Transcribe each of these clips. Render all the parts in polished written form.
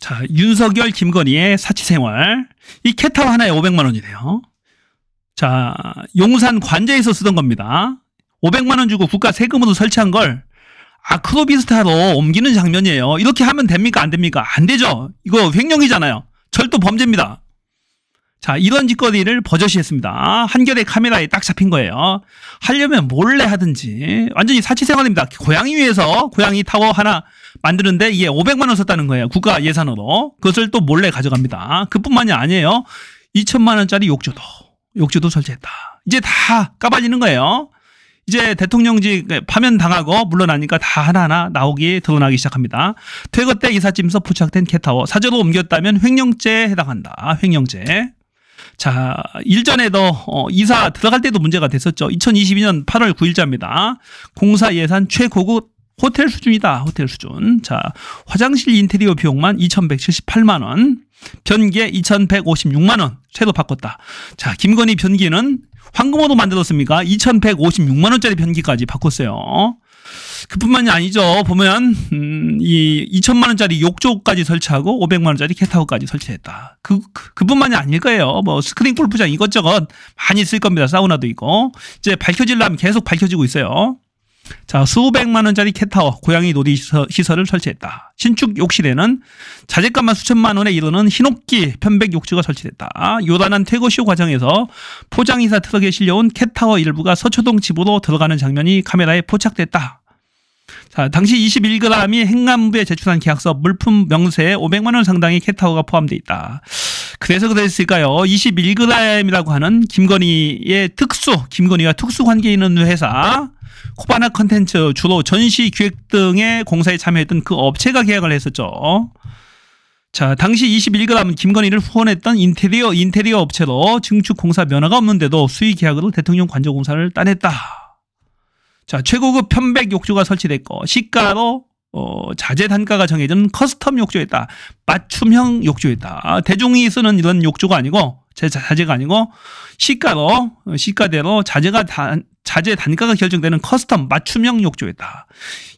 자, 윤석열, 김건희의 사치생활. 이 캣타워 하나에 500만 원이래요. 자, 용산 관제에서 쓰던 겁니다. 500만 원 주고 국가 세금으로 설치한 걸 아크로비스타로 옮기는 장면이에요. 이렇게 하면 됩니까? 안 됩니까? 안 되죠. 이거 횡령이잖아요. 절도 범죄입니다. 자, 이런 짓거리를 버젓이 했습니다. 한겨레 카메라에 딱 잡힌 거예요. 하려면 몰래 하든지. 완전히 사치생활입니다. 고양이 위에서 고양이 타워 하나 만드는데 이게 500만 원 썼다는 거예요. 국가 예산으로. 그것을 또 몰래 가져갑니다. 그뿐만이 아니에요. 2천만 원짜리 욕조도 설치했다. 이제 다 까발리는 거예요. 이제 대통령직 파면 당하고 물러나니까 다 하나하나 드러나기 시작합니다. 퇴거 때 이삿짐에서 포착된 캣타워. 사저로 옮겼다면 횡령죄에 해당한다. 횡령죄. 자, 일전에도 이사 들어갈 때도 문제가 됐었죠. 2022년 8월 9일자입니다. 공사 예산 최고급 호텔 수준이다. 호텔 수준. 자, 화장실 인테리어 비용만 2,178만 원. 변기에 2,156만 원. 새로 바꿨다. 자, 김건희 변기는 황금으로 만들었습니까? 2,156만 원짜리 변기까지 바꿨어요. 그뿐만이 아니죠. 보면 이 2천만 원짜리 욕조까지 설치하고 500만 원짜리 캣타워까지 설치했다. 그뿐만이 아닐 거예요. 뭐 스크린 골프장 이것저것 많이 쓸 겁니다. 사우나도 있고. 이제 밝혀지려면 계속 밝혀지고 있어요. 자, 수백만 원짜리 캣타워, 고양이 놀이 시설을 설치했다. 신축 욕실에는 자재값만 수천만 원에 이르는 흰옥기 편백 욕조가 설치됐다. 요란한 퇴거쇼 과정에서 포장이사 트럭에 실려온 캣타워 일부가 서초동 집으로 들어가는 장면이 카메라에 포착됐다. 자, 당시 21g이 행안부에 제출한 계약서 물품 명세에 500만 원 상당의 캣타워가 포함되어 있다. 그래서 그랬을까요? 21g이라고 하는 김건희가 특수 관계에 있는 회사 코바나 컨텐츠 주로 전시 기획 등의 공사에 참여했던 그 업체가 계약을 했었죠. 자, 당시 21g은 김건희를 후원했던 인테리어 업체로 증축 공사 면허가 없는데도 수의 계약으로 대통령 관저공사를 따냈다. 자, 최고급 편백 욕조가 설치됐고 시가로 자재 단가가 정해진 커스텀 욕조였다. 맞춤형 욕조였다. 대중이 쓰는 이런 욕조가 아니고 자재가 아니고 시가대로 자재 단가가 결정되는 커스텀 맞춤형 욕조였다.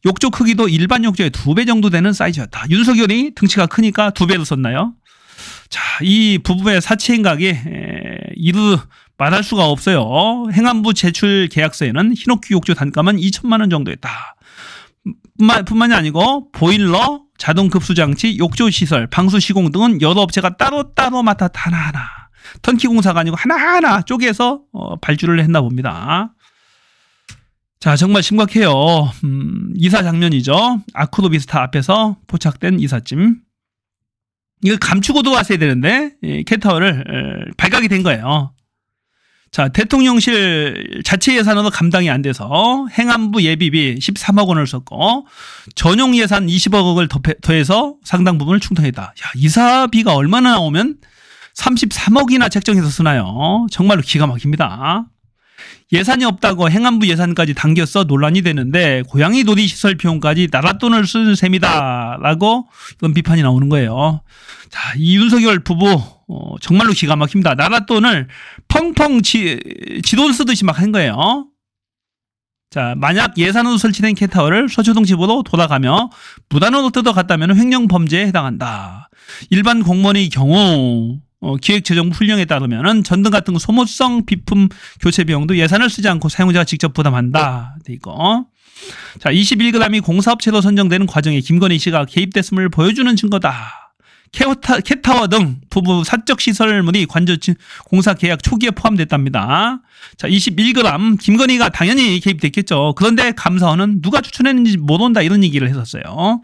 욕조 크기도 일반 욕조의 2배 정도 되는 사이즈였다. 윤석열이 등치가 크니까 2배로 썼나요? 자, 이 부부의 사치 행각이 이루 말할 수가 없어요. 행안부 제출 계약서에는 흰옥기 욕조 단가만 2천만 원 정도였다. 뿐만이 아니고 보일러, 자동 급수장치, 욕조 시설, 방수 시공 등은 여러 업체가 따로따로 맡아 하나하나 턴키 공사가 아니고 하나하나 쪼개서 발주를 했나 봅니다. 자, 정말 심각해요. 이사 장면이죠. 아크로비스타 앞에서 포착된 이삿짐. 이걸 감추고 들어왔어야 되는데 캣타워를 발각이 된 거예요. 자, 대통령실 자체 예산으로 감당이 안 돼서 행안부 예비비 13억 원을 썼고 전용 예산 20억 원을 더해서 상당 부분을 충당했다. 야, 이사비가 얼마나 나오면 33억이나 책정해서 쓰나요? 정말로 기가 막힙니다. 예산이 없다고 행안부 예산까지 당겨서 논란이 되는데 고양이 놀이시설 비용까지 나라 돈을 쓰는 셈이다 라고 이런 비판이 나오는 거예요. 자, 이 윤석열 부부 정말로 기가 막힙니다. 나라 돈을 펑펑 지돈 쓰듯이 막 한 거예요. 자, 만약 예산으로 설치된 캣타워를 서초동 집으로 돌아가며 무단으로 뜯어갔다면 횡령 범죄에 해당한다. 일반 공무원의 경우 기획재정부 훈령에 따르면 전등 같은 소모성 비품 교체 비용도 예산을 쓰지 않고 사용자가 직접 부담한다. 이거. 자, 21g이 공사업체로 선정되는 과정에 김건희 씨가 개입됐음을 보여주는 증거다. 캣타워 등 부부 사적 시설물이 관저 공사 계약 초기에 포함됐답니다. 자, 21g 김건희가 당연히 개입됐겠죠. 그런데 감사원은 누가 추천했는지 모른다 이런 얘기를 했었어요.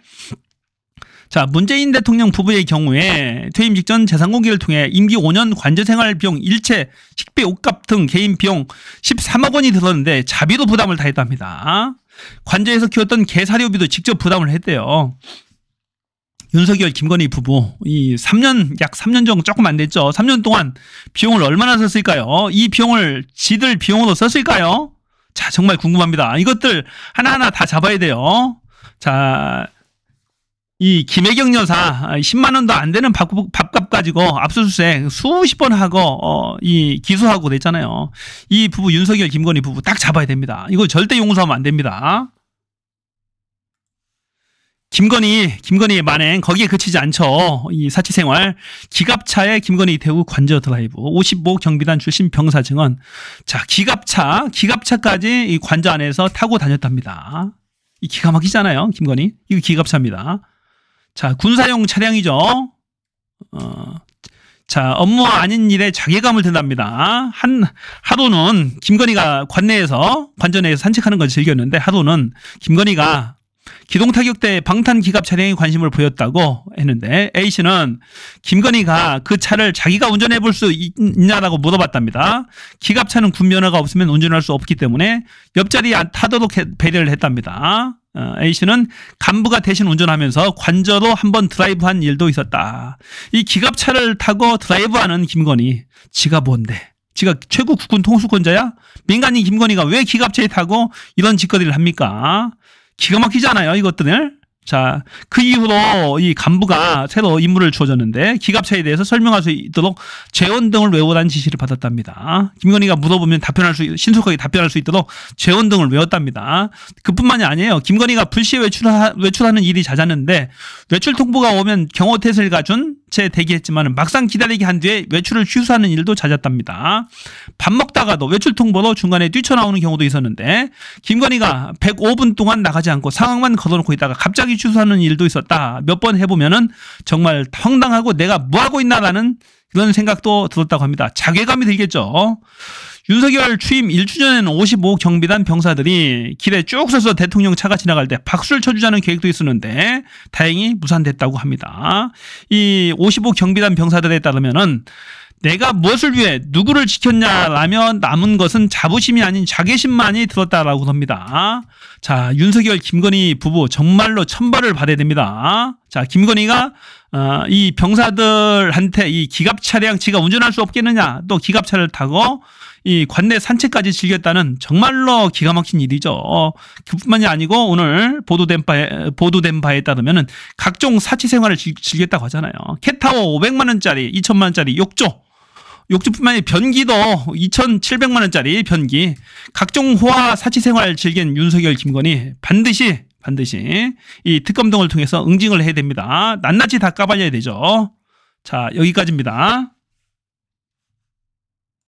자, 문재인 대통령 부부의 경우에 퇴임 직전 재산 공개를 통해 임기 5년 관저 생활 비용 일체 식비 옷값 등 개인 비용 13억 원이 들었는데 자비로 부담을 다 했답니다. 관저에서 키웠던 개 사료비도 직접 부담을 했대요. 윤석열 김건희 부부 약 3년 정도 조금 안 됐죠. 3년 동안 비용을 얼마나 썼을까요? 이 비용을 지들 비용으로 썼을까요? 자, 정말 궁금합니다. 이것들 하나하나 다 잡아야 돼요. 자, 이 김혜경 여사 10만 원도 안 되는 밥값 가지고 압수수색 수십 번 하고 기소하고 그랬잖아요. 이 부부 윤석열 김건희 부부 딱 잡아야 됩니다. 이거 절대 용서하면 안 됩니다. 김건희의 만행 거기에 그치지 않죠. 이 사치 생활. 기갑차에 김건희 이태우 관저 드라이브. 55 경비단 출신 병사 증언. 자, 기갑차까지 이 관저 안에서 타고 다녔답니다. 이 기가 막히잖아요. 김건희. 이거 기갑차입니다. 자, 군사용 차량이죠. 자, 업무 아닌 일에 자괴감을 든답니다. 하루는 김건희가 관저 내에서 산책하는 걸 즐겼는데 하루는 김건희가 기동타격대 방탄 기갑 차량에 관심을 보였다고 했는데 A씨는 김건희가 그 차를 자기가 운전해 볼 수 있냐라고 물어봤답니다. 기갑차는 군면허가 없으면 운전할 수 없기 때문에 옆자리에 타도록 배려를 했답니다. A씨는 간부가 대신 운전하면서 관저로 한번 드라이브한 일도 있었다. 이 기갑차를 타고 드라이브하는 김건희. 지가 뭔데? 지가 최고 국군 통수권자야? 민간인 김건희가 왜 기갑차에 타고 이런 짓거리를 합니까? 기가 막히잖아요, 이것들을. 자, 그 이후로 이 간부가 새로 임무를 주어졌는데 기갑차에 대해서 설명할 수 있도록 재원 등을 외우라는 지시를 받았답니다. 김건희가 물어보면 신속하게 답변할 수 있도록 재원 등을 외웠답니다. 그뿐만이 아니에요. 김건희가 불시에 외출하는 일이 잦았는데 외출 통보가 오면 경호태세를 갖춘 채 대기했지만 막상 기다리게 한 뒤에 외출을 취소하는 일도 잦았답니다. 밥 먹다가도 외출 통보로 중간에 뛰쳐나오는 경우도 있었는데 김건희가 105분 동안 나가지 않고 상황만 걸어놓고 있다가 갑자기 취소하는 일도 있었다. 몇 번 해보면은 정말 황당하고 내가 뭐하고 있나라는 그런 생각도 들었다고 합니다. 자괴감이 들겠죠. 윤석열 취임 1주년에는 55 경비단 병사들이 길에 쭉 서서 대통령 차가 지나갈 때 박수를 쳐주자는 계획도 있었는데 다행히 무산됐다고 합니다. 이 55 경비단 병사들에 따르면은 내가 무엇을 위해 누구를 지켰냐라면 남은 것은 자부심이 아닌 자괴심만이 들었다라고 합니다. 자, 윤석열 김건희 부부 정말로 천벌을 받아야 됩니다. 자, 김건희가 이 병사들한테 이 기갑 차량 지가 운전할 수 없겠느냐, 또 기갑차를 타고 이 관내 산책까지 즐겼다는 정말로 기가 막힌 일이죠. 그뿐만이 아니고 오늘 보도된 바에 따르면은 각종 사치 생활을 즐겼다고 하잖아요. 캣타워 500만 원짜리, 2천만 원짜리 욕조뿐만 아니라 변기도 2,700만 원짜리 변기. 각종 호화 사치 생활 즐긴 윤석열 김건희 반드시 이 특검 등을 통해서 응징을 해야 됩니다. 낱낱이 다 까발려야 되죠. 자, 여기까지입니다.